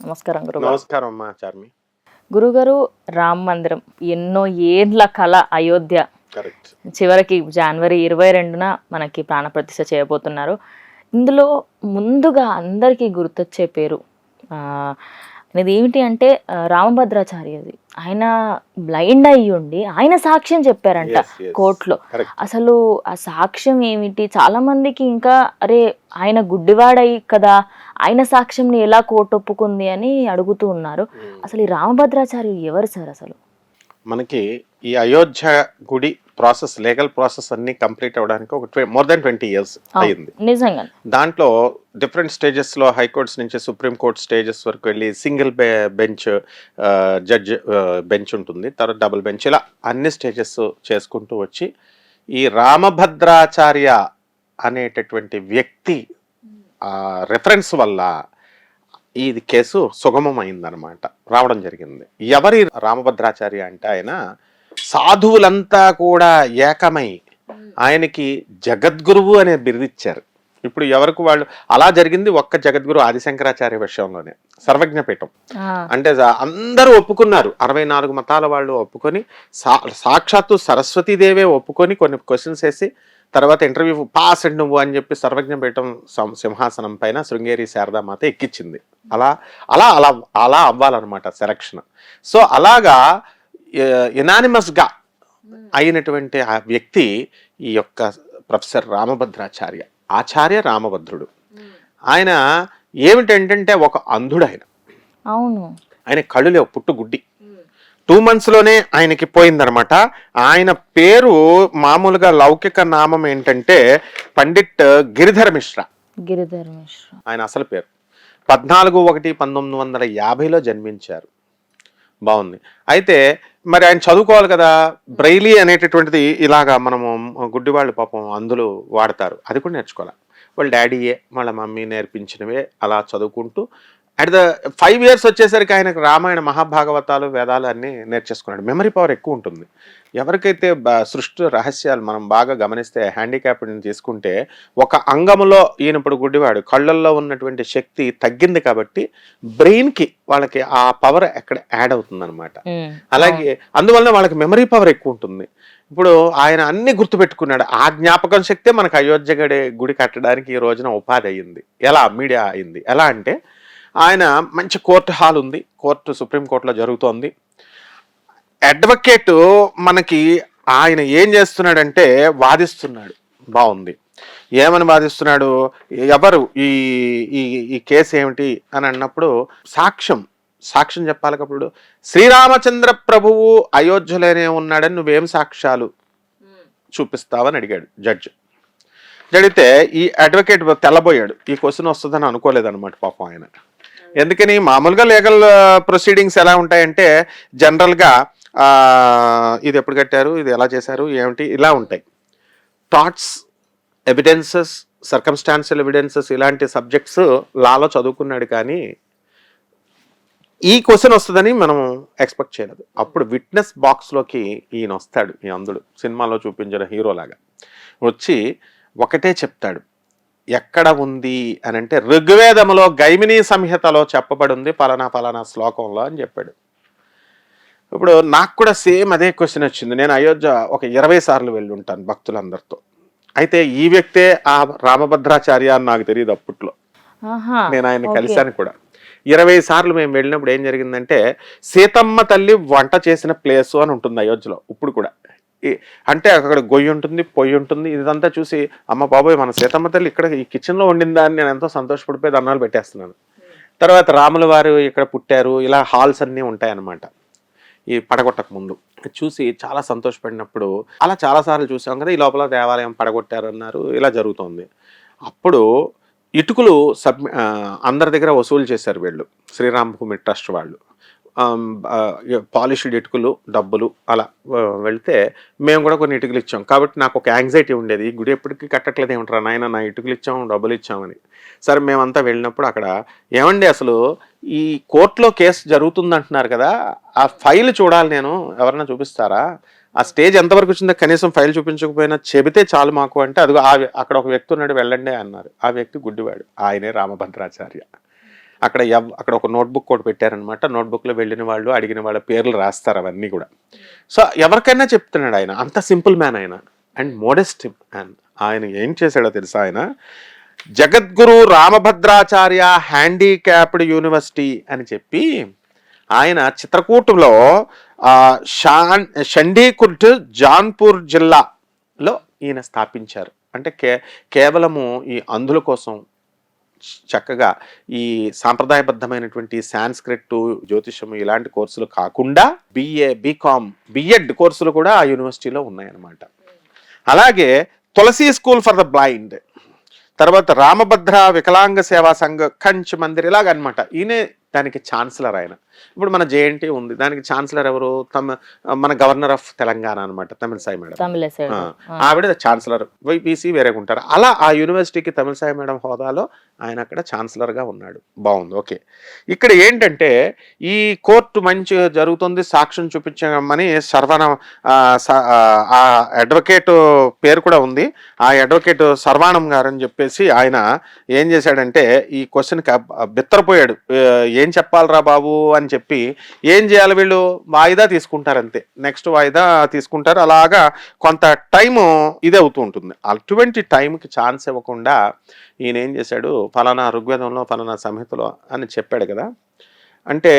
నమస్కారం గురుగారు. నమస్కారం అమ్మా చార్మి. గురుగారు, రామ మందిరం ఎన్నో ఏండ్ల కళ అయోధ్య కరెక్ట్. చివరికి జనవరి 22న మనకి ప్రాణప్రతిష్ఠ చేయబోతున్నారు. ఇందులో ముందుగా అందరికీ గుర్తొచ్చే పేరు అనేది ఏమిటి అంటే రామభద్రాచార్యది. ఆయన బ్లైండ్ అయ్యి ఉండి ఆయన సాక్ష్యం చెప్పారంట కోర్టులో. అసలు ఆ సాక్ష్యం ఏమిటి? చాలా మందికి ఇంకా అరే ఆయన గుడ్డివాడయి కదా, ఆయన సాక్ష్యంని ఎలా కోర్టు ఒప్పుకుంది అని అడుగుతూ ఉన్నారు. అసలు ఈ రామభద్రాచార్యులు ఎవరు సార్? అసలు మనకి ఈ అయోధ్య గుడి ప్రాసెస్, లీగల్ ప్రాసెస్ అన్ని కంప్లీట్ అవ్వడానికి ఒక మోర్ దాన్ 20 years అయింది. నిజంగా దాంట్లో డిఫరెంట్ స్టేజెస్ లో హైకోర్ట్స్ నుంచి సుప్రీం కోర్ట్ స్టేజెస్ వరకు వెళ్ళి సింగిల్ బెంచ్ జడ్జ్ బెంచ్ ఉంటుంది, తర్వాత డబుల్ బెంచ్, ఇలా అన్ని స్టేజెస్ చేసుకుంటూ వచ్చి ఈ రామభద్రాచార్య అనేటటువంటి వ్యక్తి రెఫరెన్స్ వల్ల ఇది కేసు సుగమం అయిందనమాట, రావడం జరిగింది. ఎవరి రామభద్రాచార్య అంటే ఆయన సాధువులంతా కూడా ఏకమై ఆయనకి జగద్గురువు అనే బిరుదిచ్చారు. ఇప్పుడు ఎవరికి వాళ్ళు అలా జరిగింది ఒక్క జగద్గురు ఆదిశంకరాచార్య విషయంలోనే. సర్వజ్ఞపీఠం అంటే అందరూ ఒప్పుకున్నారు, 64 మతాల వాళ్ళు ఒప్పుకొని, సాక్షాత్తు సరస్వతీదేవే ఒప్పుకొని కొన్ని క్వశ్చన్స్ వేసి తర్వాత ఇంటర్వ్యూ పాస్ నువ్వు అని చెప్పి సర్వజ్ఞపీఠం సింహాసనం పైన శృంగేరి శారదామాత ఎక్కించింది. అలా అలా అలా అలా అవ్వాలన్నమాట సెలక్షన్. సో అలాగా యునానిమస్గా అయినటువంటి ఆ వ్యక్తి ఈ యొక్క ప్రొఫెసర్ రామభద్రాచార్య, ఆచార్య రామభద్రుడు. ఆయన ఏమిటంటే ఒక అంధుడు. ఆయన కళ్ళు లేవు, పుట్టుగుడ్డి. 2 months ఆయనకి పోయిందనమాట. ఆయన పేరు మామూలుగా లౌకిక నామం ఏంటంటే పండిట్ గిరిధర్ మిశ్రా. ఆయన అసలు పేరు 14/1/1950 జన్మించారు. బాగుంది. అయితే మరి ఆయన చదువుకోవాలి కదా, బ్రైలీ అనేటటువంటిది ఇలాగా మనము గుడ్డివాళ్ళు పాపం అందులో వాడతారు, అది కూడా నేర్చుకోవాలి. వాళ్ళ డాడీయే వాళ్ళ మమ్మీ నేర్పించినవే అలా చదువుకుంటూ అట్ ద 5 years వచ్చేసరికి ఆయనకు రామాయణ మహాభాగవతాలు వేదాలు అన్నీ నేర్చేసుకున్నాడు. మెమరీ పవర్ ఎక్కువ ఉంటుంది. ఎవరికైతే సృష్టి రహస్యాలు మనం బాగా గమనిస్తే, హ్యాండిక్యాప్ని తీసుకుంటే ఒక అంగంలో ఈయన ఇప్పుడు గుడ్డివాడు, కళ్ళల్లో ఉన్నటువంటి శక్తి తగ్గింది కాబట్టి బ్రెయిన్కి వాళ్ళకి ఆ పవర్ ఎక్కడ యాడ్ అవుతుంది అనమాట. అలాగే అందువలన వాళ్ళకి మెమరీ పవర్ ఎక్కువ ఉంటుంది. ఇప్పుడు ఆయన అన్ని గుర్తుపెట్టుకున్నాడు. ఆ జ్ఞాపకం శక్తే మనకు అయోధ్య గుడి కట్టడానికి ఈ రోజున ఉపాధి అయ్యింది. ఎలా మీడియా అయింది ఎలా అంటే, ఆయన మంచి కోర్టు హాల్ ఉంది, కోర్టు సుప్రీంకోర్టులో జరుగుతోంది. అడ్వకేట్ మనకి ఆయన ఏం చేస్తున్నాడంటే వాదిస్తున్నాడు. బాగుంది. ఏమని వాదిస్తున్నాడు, ఎవరు ఈ ఈ కేసు ఏమిటి అని అన్నప్పుడు సాక్ష్యం చెప్పాలి. అప్పుడు శ్రీరామచంద్ర ప్రభువు అయోధ్యలోనే ఉన్నాడని నువ్వేం సాక్ష్యాలు చూపిస్తావని అడిగాడు జడ్జి. అడిగితే ఈ అడ్వకేట్ తెల్లబోయాడు. ఈ క్వశ్చన్ వస్తుందని అనుకోలేదన్నమాట పాపం ఆయన. ఎందుకని మామూలుగా లీగల్ ప్రొసీడింగ్స్ ఎలా ఉంటాయంటే జనరల్గా ఇది ఎప్పుడు కట్టారు, ఇది ఎలా చేశారు, ఏమిటి, ఇలా ఉంటాయి. థాట్స్, ఎవిడెన్సెస్, సర్కమ్స్టాన్షియల్ ఎవిడెన్సెస్ ఇలాంటి సబ్జెక్ట్స్ లాలో చదువుకున్నాడు, కానీ ఈ క్వశ్చన్ వస్తుందని మనం ఎక్స్పెక్ట్ చేయలేదు. అప్పుడు విట్నెస్ బాక్స్లోకి ఈయన వస్తాడు, ఈ అంధుడు సినిమాలో చూపించిన హీరోలాగా వచ్చి ఒకటే చెప్తాడు. ఎక్కడ ఉంది అని అంటే ఋగ్వేదములో గైమినీ సంహితలో చెప్పబడి ఉంది ఫలానా శ్లోకంలో అని చెప్పాడు. ఇప్పుడు నాకు కూడా సేమ్ అదే క్వశ్చన్ వచ్చింది. నేను అయోధ్య ఒక 20 సార్లు వెళ్ళి ఉంటాను భక్తులందరితో. అయితే ఈ వ్యక్తే ఆ రామభద్రాచార్య అని నాకు తెలియదు అప్పట్లో. నేను ఆయన కలిశాను కూడా. 20 సార్లు మేము వెళ్ళినప్పుడు ఏం జరిగిందంటే, సీతమ్మ తల్లి వంట చేసిన ప్లేసు అని ఉంటుంది అయోధ్యలో ఇప్పుడు కూడా. అంటే అక్కడ గొయ్యి ఉంటుంది, పొయ్యి ఉంటుంది. ఇదంతా చూసి అమ్మ బాబోయ్ మన సీతమ్మ తల్లి ఇక్కడ ఈ కిచెన్లో వండిందా అని నేను ఎంతో సంతోషపడిపోయి దండాలు పెట్టేస్తున్నాను. తర్వాత రాముల వారు ఇక్కడ పుట్టారు, ఇలా హాల్స్ అన్నీ ఉంటాయన్నమాట ఈ పడగొట్టక ముందు. చూసి చాలా సంతోషపడినప్పుడు అలా చాలాసార్లు చూసాం కదా. ఈ లోపల దేవాలయం పడగొట్టారు అన్నారు, ఇలా జరుగుతోంది. అప్పుడు ఇటుకలు అందరి దగ్గర వసూలు చేశారు వీళ్ళు, శ్రీరామభూమి ట్రస్ట్ వాళ్ళు. పాలిష్డ్ ఇటుకలు డబ్బులు అలా వెళ్తే మేము కూడా కొన్ని ఇటుకలు ఇచ్చాం. కాబట్టి నాకు ఒక యాంగ్జైటీ ఉండేది, ఈ గుడి ఎప్పటికీ కట్టట్లేదు ఏమంటారా నాయన, నా ఇటుకలు ఇచ్చాం డబ్బులు ఇచ్చామని. సరే మేమంతా వెళ్ళినప్పుడు అక్కడ ఏమండి అసలు ఈ కోర్టులో కేసు జరుగుతుంది అంటున్నారు కదా, ఆ ఫైల్ చూడాలి నేను, ఎవరైనా చూపిస్తారా, ఆ స్టేజ్ ఎంతవరకు వచ్చిందో కనీసం ఫైల్ చూపించకపోయినా చెబితే చాలు మాకు అంటే, అదిగో అక్కడ ఒక వ్యక్తి ఉన్నాడు వెళ్ళండి అన్నారు. ఆ వ్యక్తి గుడ్డివాడు, ఆయనే రామభద్రాచార్య. అక్కడ ఒక నోట్బుక్ కూడా పెట్టారనమాట. నోట్బుక్లో వెళ్ళిన వాళ్ళు అడిగిన వాళ్ళ పేర్లు రాస్తారు అవన్నీ కూడా. సో ఎవరికైనా చెప్తున్నాడు ఆయన. అంత సింపుల్ మ్యాన్ ఆయన అండ్ మోడెస్ట్ మ్యాన్. ఆయన ఏం చేశాడో తెలుసా, ఆయన జగద్గురు రామభద్రాచార్య హ్యాండిక్యాప్డ్ యూనివర్సిటీ అని చెప్పి ఆయన చిత్రకూటంలో చండీకుర్డ్ జాన్పూర్ జిల్లాలో ఈయన స్థాపించారు. అంటే కేవలము ఈ అంధుల కోసం చక్కగా ఈ సాంప్రదాయబద్ధమైనటువంటి సాంస్క్రిట్, జ్యోతిషము ఇలాంటి కోర్సులు కాకుండా బిఏ, బీకామ్, బిఎడ్ కోర్సులు కూడా ఆ యూనివర్సిటీలో ఉన్నాయన్నమాట. అలాగే తులసి స్కూల్ ఫర్ ద బ్లైండ్, తర్వాత రామభద్ర వికలాంగ సేవా సంఘ కంచ్ మందిర్, ఇలాగనమాట. ఈయనే దానికి ఛాన్సలర్ ఆయన. ఇప్పుడు మన జేఎన్టీ ఉంది, దానికి ఛాన్సలర్ ఎవరు? మన గవర్నర్ ఆఫ్ తెలంగాణ అనమాట, తమిళసాయి మేడం. ఆవిడ ఛాన్సలర్, వైపీసీ వేరేగా ఉంటారు. అలా ఆ యూనివర్సిటీకి తమిళసాయి మేడం హోదాలో ఆయన అక్కడ ఛాన్సలర్గా ఉన్నాడు. బాగుంది, ఓకే. ఇక్కడ ఏంటంటే ఈ కోర్టు మంచిగా జరుగుతుంది, సాక్ష్యం చూపించమని ఆ అడ్వకేట్ పేరు కూడా ఉంది. ఆ అడ్వకేట్ సర్వాణం గారు అని చెప్పేసి ఆయన ఏం చేశాడంటే ఈ క్వశ్చన్కి బిత్తరపోయాడు. ఏం చెప్పాలరా బాబు అని చెప్పి ఏం చేయాలి, వీళ్ళు వాయిదా తీసుకుంటారు అంతే, నెక్స్ట్ వాయిదా తీసుకుంటారు. అలాగా కొంత టైము ఇదే అవుతూ ఉంటుంది. అటువంటి టైంకి ఛాన్స్ ఇవ్వకుండా ఈయన ఏం చేశాడు, ఫలానా ఋగ్వేదంలో ఫలానా సంహితలో అని చెప్పాడు కదా. అంటే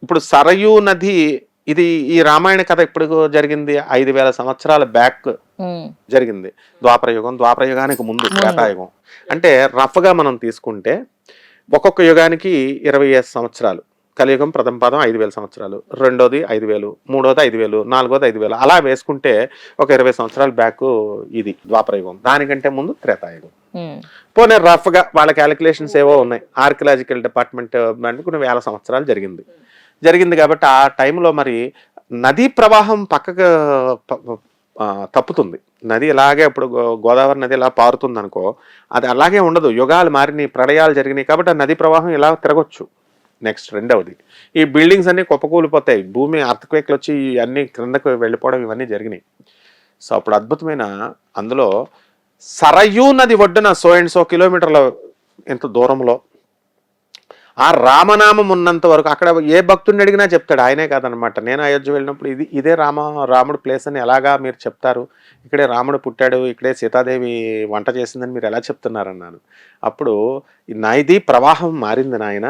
ఇప్పుడు సరయూ నది, ఇది ఈ రామాయణ కథ ఇప్పుడు జరిగింది 5000 సంవత్సరాల బ్యాక్ జరిగింది. ద్వాపరయుగానికి ముందు త్రేతాయుగం. అంటే రఫ్గా మనం తీసుకుంటే ఒక్కొక్క యుగానికి 25 సంవత్సరాలు. కలియుగం ప్రథమ పాదం 5000 సంవత్సరాలు, రెండోది 5000, మూడోది 5000, నాలుగోది 5000, అలా వేసుకుంటే ఒక 20 సంవత్సరాల బ్యాక్ ఇది ద్వాపరయుగం. దానికంటే ముందు త్రేతాయుగం. పోనీ రఫ్గా వాళ్ళ క్యాలిక్యులేషన్స్ ఏవో ఉన్నాయి. ఆర్కియలాజికల్ డిపార్ట్మెంట్ కొన్ని 1000 సంవత్సరాలు జరిగింది కాబట్టి ఆ టైంలో మరి నదీ ప్రవాహం పక్కకు తప్పుతుంది. నది ఇలాగే ఇప్పుడు గోదావరి నది ఇలా పారుతుంది అనుకో, అది అలాగే ఉండదు. యుగాలు మారినాయి, ప్రళయాలు జరిగినాయి కాబట్టి ఆ నదీ ప్రవాహం ఇలా తిరగొచ్చు. నెక్స్ట్ రెండవది, ఈ బిల్డింగ్స్ అన్ని కుప్పకూలిపోతాయి, భూమి అర్త్క్వేక్లు వచ్చి అన్ని క్రిందకు వెళ్ళిపోవడం ఇవన్నీ జరిగినాయి. సో అప్పుడు అద్భుతమైన అందులో సరయూ నది ఒడ్డున సో కిలోమీటర్ల ఎంత దూరంలో ఆ రామనామం ఉన్నంత వరకు అక్కడ ఏ భక్తుడిని అడిగినా చెప్తాడు, ఆయనే కాదనమాట. నేను అయోధ్య వెళ్ళినప్పుడు ఇదే రాముడు ప్లేస్ అని ఎలాగా మీరు చెప్తారు, ఇక్కడే రాముడు పుట్టాడు, ఇక్కడే సీతాదేవి వంట చేసిందని మీరు ఎలా చెప్తున్నారన్నాను. అప్పుడు నది ప్రవాహం మారింది నాయన.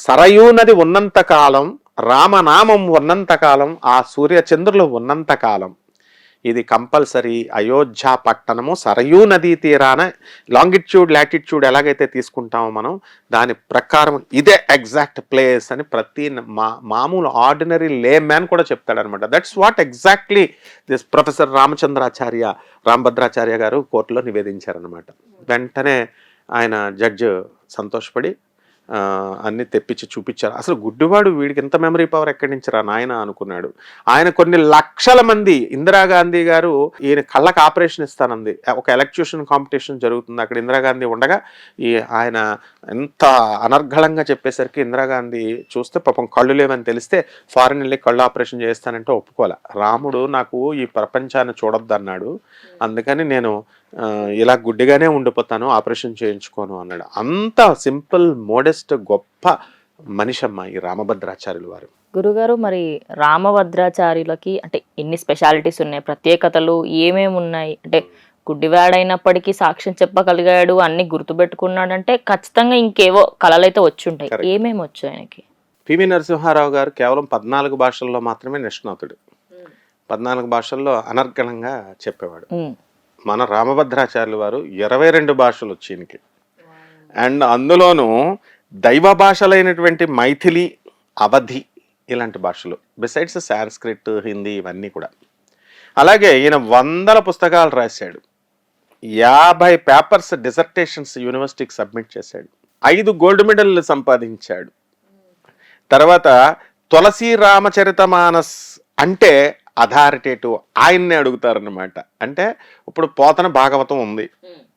సరయూ నది ఉన్నంత కాలం, రామనామం ఉన్నంత కాలం, ఆ సూర్యచంద్రులు ఉన్నంత కాలం ఇది కంపల్సరీ అయోధ్య పట్టణము సరయూ నదీ తీరాన లాంగిట్యూడ్ లాటిట్యూడ్ ఎలాగైతే తీసుకుంటామో మనం దాని ప్రకారం ఇదే ఎగ్జాక్ట్ ప్లేస్ అని ప్రతి మామూలు ఆర్డినరీ లే మ్యాన్ కూడా చెప్తాడనమాట. That's what exactly this professor Rambhadracharya గారు కోర్టులో నివేదించారనమాట. వెంటనే ఆయన జడ్జ్ సంతోషపడి అన్ని తెప్పించి చూపించారు. అసలు గుడ్డివాడు వీడికి ఎంత మెమరీ పవర్ ఎక్కడి నుంచి రా నాయన అనుకున్నాడు. ఆయన కొన్ని లక్షల మంది, ఇందిరాగాంధీ గారు ఈయన కళ్ళకు ఆపరేషన్ ఇస్తానంది. ఒక ఎలక్ట్యూషన్ కాంపిటీషన్ జరుగుతుంది అక్కడ, ఇందిరాగాంధీ ఉండగా ఆయన ఎంత అనర్గళంగా చెప్పేసరికి ఇందిరాగాంధీ చూస్తే పాపం కళ్ళు లేవని తెలిస్తే ఫారిన్ వెళ్ళి కళ్ళు ఆపరేషన్ చేస్తానంటే ఒప్పుకోలే. రాముడు నాకు ఈ ప్రపంచాన్ని చూడొద్దు అన్నాడు, అందుకని నేను ఇలా గుడ్డిగానే ఉండిపోతాను, ఆపరేషన్ చేయించుకోను అన్నాడు. అంత సింపుల్, మోడెస్ట్, గొప్ప మనిషి అమ్మ ఈ రామభద్రాచార్యులు వారు. గురుగారు, మరి రామభద్రాచార్యులకి అంటే ఎన్ని స్పెషాలిటీస్ ఉన్నాయి, ప్రత్యేకతలు ఏమేమి ఉన్నాయి? అంటే గుడ్డివాడైనప్పటికీ సాక్ష్యం చెప్పగలిగాడు, అన్ని గుర్తుపెట్టుకున్నాడంటే ఖచ్చితంగా ఇంకేవో కళలైతే వచ్చి ఉంటాయి. ఏమేమి వచ్చు ఆయనకి? పివి నరసింహారావు గారు కేవలం 14 భాషల్లో మాత్రమే నిష్ణాతుడు. 14 భాషల్లో అనర్గళంగా చెప్పేవాడు. మన రామభద్రాచార్యులు వారు 22 భాషలు వచ్చి ఈయనకి. అండ్ అందులోనూ దైవ భాషలైనటువంటి మైథిలి, అవధి ఇలాంటి భాషలు, బిసైడ్స్ సాంస్క్రిట్, హిందీ ఇవన్నీ కూడా. అలాగే ఈయన 100 పుస్తకాలు రాశాడు, 50 పేపర్స్ డిసర్టేషన్స్ యూనివర్సిటీకి సబ్మిట్ చేశాడు, 5 గోల్డ్ మెడల్ సంపాదించాడు. తర్వాత తులసి రామచరితమానస్ అంటే అథారిటేటివ్ ఆయన్నే అడుగుతారనమాట. అంటే ఇప్పుడు పోతన భాగవతం ఉంది,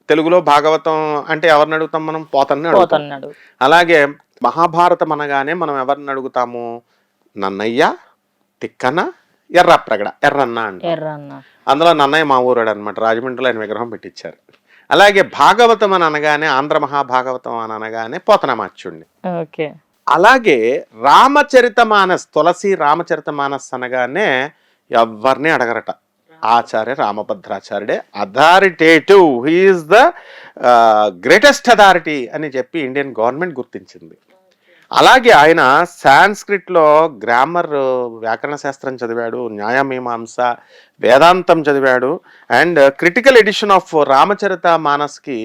తెలుగులో భాగవతం అంటే ఎవరిని అడుగుతాం మనం? పోతన్ని అడుగుతాం. అలాగే మహాభారతం అనగానే మనం ఎవరిని అడుగుతాము? నన్నయ్య, తిక్కన, ఎర్రన్న అంటే. అందులో నన్నయ్య మా ఊరాడు అనమాట, రాజమండ్రిలో ఆయన విగ్రహం పెట్టించారు. అలాగే భాగవతం అని అనగానే ఆంధ్ర మహాభాగవతం అని అనగానే పోతనామాత్యుడిని. ఓకే. అలాగే రామచరితమానస్, తులసి రామచరితమానస్ అనగానే ఎవరిని అడగరట, ఆచార్య రామభద్రాచార్యుడే authoritative, he's the greatest authority అని చెప్పి ఇండియన్ గవర్నమెంట్ గుర్తించింది. అలాగే ఆయన సాంస్క్రిట్లో గ్రామర్, వ్యాకరణ శాస్త్రం చదివాడు, న్యాయమీమాంస, వేదాంతం చదివాడు, అండ్ క్రిటికల్ ఎడిషన్ ఆఫ్ రామచరిత మానస్కి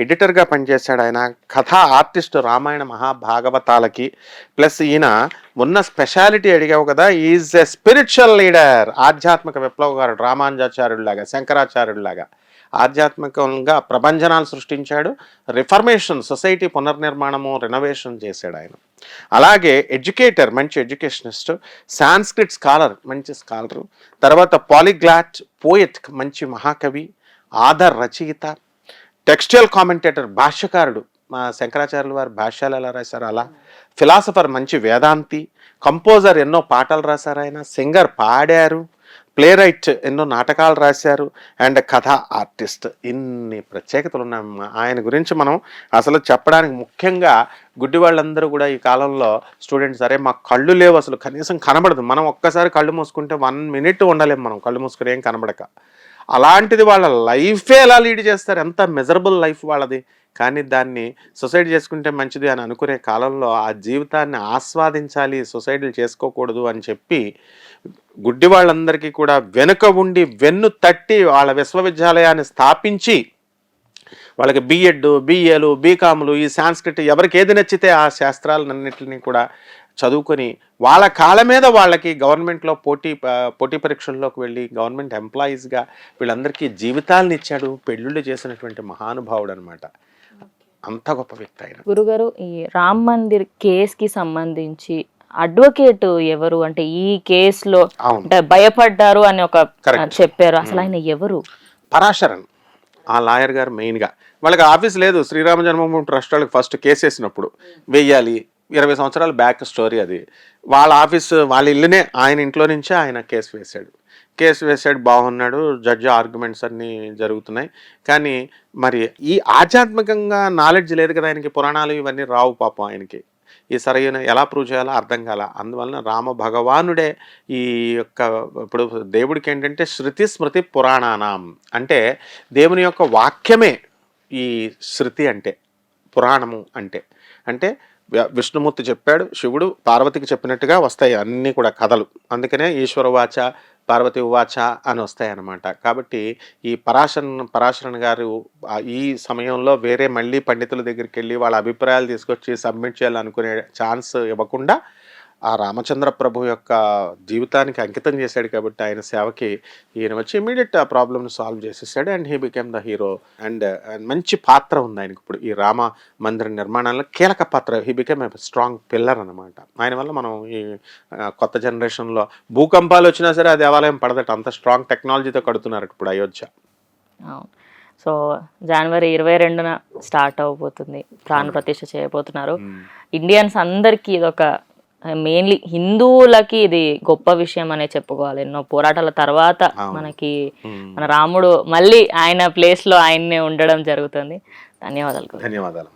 ఎడిటర్గా పనిచేశాడు. ఆయన కథా ఆర్టిస్ట్ రామాయణ మహాభాగవతాలకి. ప్లస్ ఈయన ఉన్న స్పెషాలిటీ అడిగావు కదా, ఈజ్ ఎ స్పిరిచువల్ లీడర్, ఆధ్యాత్మిక విప్లవకారుడు, రామానుజాచార్యుడిలాగా, శంకరాచార్యుడిలాగా ఆధ్యాత్మికంగా ప్రభంజనాలు సృష్టించాడు. రిఫర్మేషన్, సొసైటీ పునర్నిర్మాణము, రెనోవేషన్ చేశాడు ఆయన. అలాగే ఎడ్యుకేటర్, మంచి ఎడ్యుకేషనిస్ట్, సాంస్క్రిట్ స్కాలర్, మంచి స్కాలరు, తర్వాత పాలిగ్లాట్, పోయెట్, మంచి మహాకవి, ఆధర్ రచయిత, టెక్స్టైల్ కామెంటేటర్, భాష్యకారుడు, మా శంకరాచార్యుల వారి భాష్యాలు ఎలా రాశారు అలా, ఫిలాసఫర్, మంచి వేదాంతి, కంపోజర్, ఎన్నో పాటలు రాశారు ఆయన, సింగర్, పాడారు, ప్లే రైట్, ఎన్నో నాటకాలు రాశారు, అండ్ కథా ఆర్టిస్ట్. ఇన్ని ప్రత్యేకతలు ఉన్నాయి ఆయన గురించి. మనం అసలు చెప్పడానికి ముఖ్యంగా గుడ్డి వాళ్ళందరూ కూడా ఈ కాలంలో స్టూడెంట్స్, అరే మా కళ్ళు లేవు అసలు, కనీసం కనబడదు, మనం ఒక్కసారి కళ్ళు మూసుకుంటే 1 minute ఉండలేము మనం కళ్ళు మూసుకుని ఏం కనబడక. అలాంటిది వాళ్ళ లైఫే ఎలా లీడ్ చేస్తారు, ఎంత మెజరబుల్ లైఫ్ వాళ్ళది. కానీ దాన్ని సొసైడ్ చేసుకుంటే మంచిది అని అనుకునే కాలంలో ఆ జీవితాన్ని ఆస్వాదించాలి, సొసైడీలు చేసుకోకూడదు అని చెప్పి గుడ్డి వాళ్ళందరికీ కూడా వెనుక ఉండి వెన్ను తట్టి వాళ్ళ విశ్వవిద్యాలయాన్ని స్థాపించి వాళ్ళకి బిఎడ్, బిఏలు, బీకాములు, ఈ సాంస్క్రిట్ ఎవరికి ఏది నచ్చితే ఆ శాస్త్రాలన్నింటినీ కూడా చదువుకొని వాళ్ళ కాళ్ళ మీద వాళ్ళకి గవర్నమెంట్లో పోటీ పరీక్షల్లోకి వెళ్ళి గవర్నమెంట్ ఎంప్లాయీస్గా వీళ్ళందరికీ జీవితాలను ఇచ్చాడు, పెళ్ళిళ్ళు చేసినటువంటి మహానుభావుడు అనమాట. అంత గొప్ప వ్యక్తి ఆయన. గురుగారు, ఈ రామ్ మందిర్ కేసుకి సంబంధించి అడ్వకేట్ ఎవరు, అంటే ఈ కేసులో అంటే భయపడ్డారు అని ఒక చెప్పారు, అసలు ఆయన ఎవరు? పరాశరన్, ఆ లాయర్ గారు. మెయిన్గా వాళ్ళకి ఆఫీస్ లేదు, శ్రీరామ జన్మభూమి ట్రస్ట్ వాళ్ళకి ఫస్ట్ కేసు వేసినప్పుడు వెయ్యాలి, 20 సంవత్సరాల బ్యాక్ స్టోరీ అది. వాళ్ళ ఆఫీస్, వాళ్ళ ఇల్లునే, ఆయన ఇంట్లో నుంచే ఆయన కేసు వేసాడు, బాగున్నాడు, జడ్జి ఆర్గ్యుమెంట్స్ అన్నీ జరుగుతున్నాయి. కానీ మరి ఈ ఆధ్యాత్మికంగా నాలెడ్జ్ లేదు కదా ఆయనకి, పురాణాలు ఇవన్నీ రావు పాపం ఆయనకి. ఈ సరైన ఎలా ప్రూవ్ చేయాలో అర్థం కాల. అందువలన రామ భగవానుడే ఈ యొక్క, ఇప్పుడు దేవుడికి ఏంటంటే శృతి స్మృతి పురాణానాం అంటే దేవుని యొక్క వాక్యమే ఈ శృతి అంటే, పురాణము అంటే విష్ణుమూర్తి చెప్పాడు, శివుడు పార్వతికి చెప్పినట్టుగా వస్తాయి అన్నీ కూడా కథలు. అందుకనే ఈశ్వరవాచ, పార్వతి ఉవాచ అని వస్తాయి అన్నమాట. కాబట్టి ఈ పరాశరన్ గారు ఈ సమయంలో వేరే మళ్ళీ పండితుల దగ్గరికి వెళ్ళి వాళ్ళ అభిప్రాయాలు తీసుకొచ్చి సబ్మిట్ చేయాలనుకునే ఛాన్స్ ఇవ్వకుండా ఆ రామచంద్ర ప్రభు యొక్క జీవితానికి అంకితం చేశాడు. కాబట్టి ఆయన సేవకి ఈయన వచ్చి ఇమీడియట్ ఆ ప్రాబ్లమ్ని సాల్వ్ చేసేసాడు, and he became the hero. And మంచి పాత్ర ఉంది ఆయనకి ఇప్పుడు ఈ రామ మందిర నిర్మాణంలో, కీలక పాత్ర. He became a strong pillar అనమాట. ఆయన వల్ల మనం ఈ కొత్త జనరేషన్లో భూకంపాలు వచ్చినా సరే ఆ దేవాలయం పడదట, అంత స్ట్రాంగ్ టెక్నాలజీతో కడుతున్నారు ఇప్పుడు అయోధ్య. సో జనవరి 22న స్టార్ట్ అవబోతుంది, ప్రాణ ప్రతిష్ఠ చేయబోతున్నారు. ఇండియన్స్ అందరికీ ఇదొక, మెయిన్లీ హిందువులకి ఇది గొప్ప విషయం అనే చెప్పుకోవాలి. ఎన్నో పోరాటాల తర్వాత మనకి మన రాముడు మళ్ళీ ఆయన ప్లేస్ లో ఆయన్నే ఉండడం జరుగుతుంది. ధన్యవాదాలు.